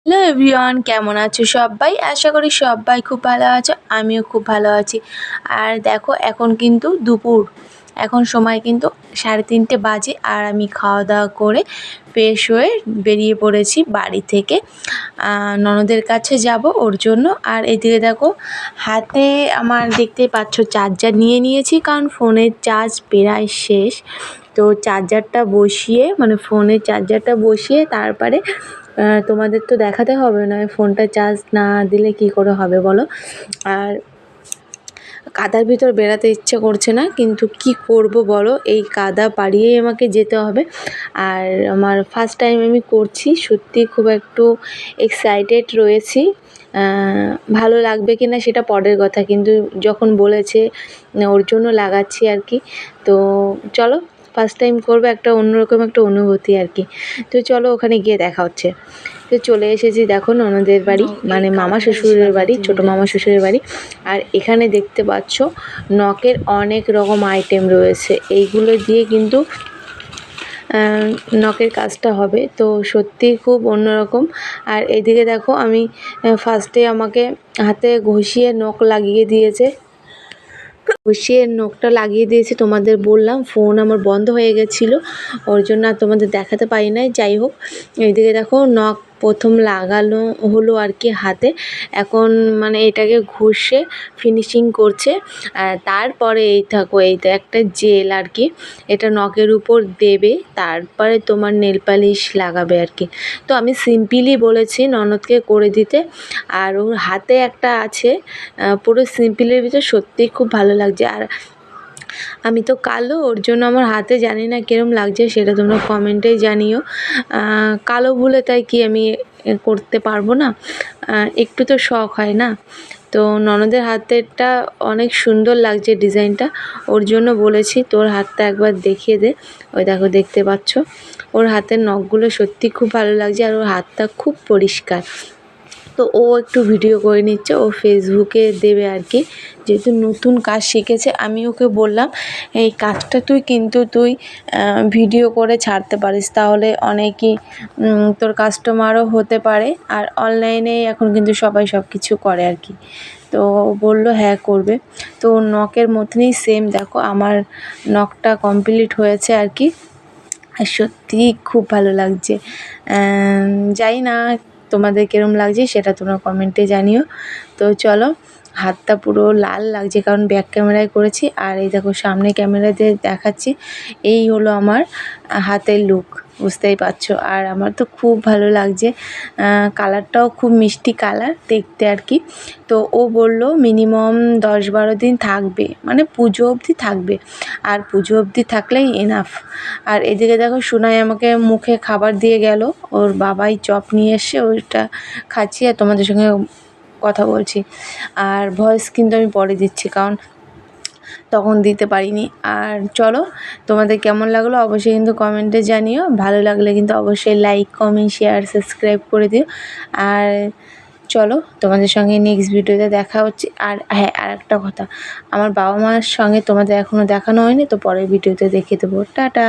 Hello everyone, কেমন আছো সবাই? আশা করি সবাই খুব ভালো আছো, আমিও খুব ভালো আছি। আর দেখো এখন কিন্তু দুপুর, এখন সময় কিন্তু 3:30 বাজে। আর আমি খাওয়া দাওয়া করে ফ্রেশ হয়ে বেরিয়ে পড়েছি বাড়ি থেকে। ননদের কাছে যাব ওর জন্য। আর এদিকে দেখো হাতে আমার দেখতেই পাচ্ছ চার্জার নিয়ে নিয়েছি, কারণ ফোনের চার্জ প্রায় শেষ। তো চার্জারটা বসিয়ে, মানে ফোনের চার্জারটা বসিয়ে তারপরে তোমাদের তো দেখাতে হবে, না ফোনটা চার্জ না দিলে কি করে হবে বলো। আর কাদার ভিতর বেরাতে ইচ্ছে করছে না, কিন্তু কি করব বলো, এই কাদা পাড়িয়েই আমাকে যেতে হবে। আর আমার ফার্স্ট টাইম আমি করছি, সত্যি খুব একটু এক্সাইটেড রয়েছি। ভালো লাগবে কি না সেটা পরের কথা, কিন্তু যখন বলেছে ওর জন্য লাগাচ্ছি আর কি। তো চলো, ফার্স্ট টাইম করবো, একটা অন্যরকম একটা অনুভূতি আর কি। তো চলো ওখানে গিয়ে দেখা হচ্ছে। তো চলে এসেছি দেখো ননদের বাড়ি, মানে মামা শ্বশুরের বাড়ি, ছোটো মামা শ্বশুরের বাড়ি। আর এখানে দেখতে পাচ্ছ নখের অনেক রকম আইটেম রয়েছে, এইগুলো দিয়ে কিন্তু নখের কাজটা হবে। তো সত্যিই খুব অন্যরকম। আর এদিকে দেখো আমি ফার্স্টে আমাকে হাতে ঘষিয়ে নখ লাগিয়ে দিয়েছে, ঘষিয়ে নখটা লাগিয়ে দিয়েছে। তোমাদের বললাম ফোন আমার বন্ধ হয়ে গেছিলো, ওর জন্য আর তোমাদের দেখাতে পারি নাই। যাই হোক, এইদিকে দেখো নখ প্রথম লাগানো হলো আর কি হাতে। এখন মানে এটাকে ঘষে ফিনিশিং করছে। তারপরে এইটা একটা জেল আর কি, এটা নখের উপর দেবে, তারপরে তোমার নেল পালিশ লাগাবে আর কি। তো আমি সিম্পলি বলেছি ননদকে করে দিতে। আর ওর হাতে একটা আছে পুরো সিম্পলের ভিতর, সত্যিই খুব ভালো লাগছে। আর আমি তো কালো, ওর জন্য আমার হাতে জানি না কিরম লাগছে, সেটা তোমরা কমেন্টে জানিও। কালো বলে তাই কি আমি করতে পারবো না? একটু তো শখ হয় না? তো ননদের হাতেরটা অনেক সুন্দর লাগছে ডিজাইনটা, ওর জন্য বলেছি তোর হাতটা একবার দেখিয়ে দে। ওই দেখো দেখতে পাচ্ছ ওর হাতের নখগুলো সত্যি খুব ভালো লাগছে, আর ওর হাতটা খুব পরিষ্কার। তো ও একটু ভিডিও করে নিচ্ছে, ও ফেসবুকে দেবে আর কি, যেহেতু নতুন কাজ শিখেছে। আমি ওকে বললাম এই কাজটা তুই ভিডিও করে ছাড়তে পারিস, তাহলে অনেকই তোর কাস্টমারও হতে পারে। আর অনলাইনে এখন কিন্তু সবাই সব কিছু করে আর কি। তো বললো হ্যাঁ করবে। তো নখের মতনই সেম দেখো আমার নখটা কমপ্লিট হয়েছে আর কি। আর সত্যিই খুব ভালো লাগছে। জানি না তোমাদের কীরকম লাগছে সেটা তোমরা কমেন্টে জানিও। তো চলো, হাতটা পুরো লাল লাগছে কারণ ব্যাক ক্যামেরায় করেছি, আর এই দেখো সামনে ক্যামেরাতে দেখাচ্ছি। এই হলো আমার হাতের লুক, বুঝতেই পারছো। আর আমার তো খুব ভালো লাগছে, কালারটাও খুব মিষ্টি কালার দেখতে আর কি। তো ও বললো মিনিমাম 10-12 দিন থাকবে, মানে পুজো অবধি থাকবে, আর পুজো অবধি থাকলেই এনাফ। আর এদিকে দেখো সোনাই আমাকে মুখে খাবার দিয়ে গেল, ওর বাবাই চপ নিয়ে এসে ওইটা খাচ্ছি আর তোমাদের সঙ্গে কথা বলছি। আর ভয়েস কিন্তু আমি পরে দিচ্ছি, কারণ তখন দিতে পারিনি। আর চলো, তোমাদের কেমন লাগলো অবশ্যই কিন্তু কমেন্টে জানিও। ভালো লাগলে কিন্তু অবশ্যই লাইক, কমেন্ট, শেয়ার, সাবস্ক্রাইব করে দিও। আর চলো, তোমাদের সঙ্গে নেক্সট ভিডিওতে দেখা হচ্ছে। আর হ্যাঁ, আর একটা কথা, আমার বাবা মার সঙ্গে তোমাদের এখনও দেখানো হয়নি, তো পরের ভিডিওতে দেখিয়ে দেবো। টাটা।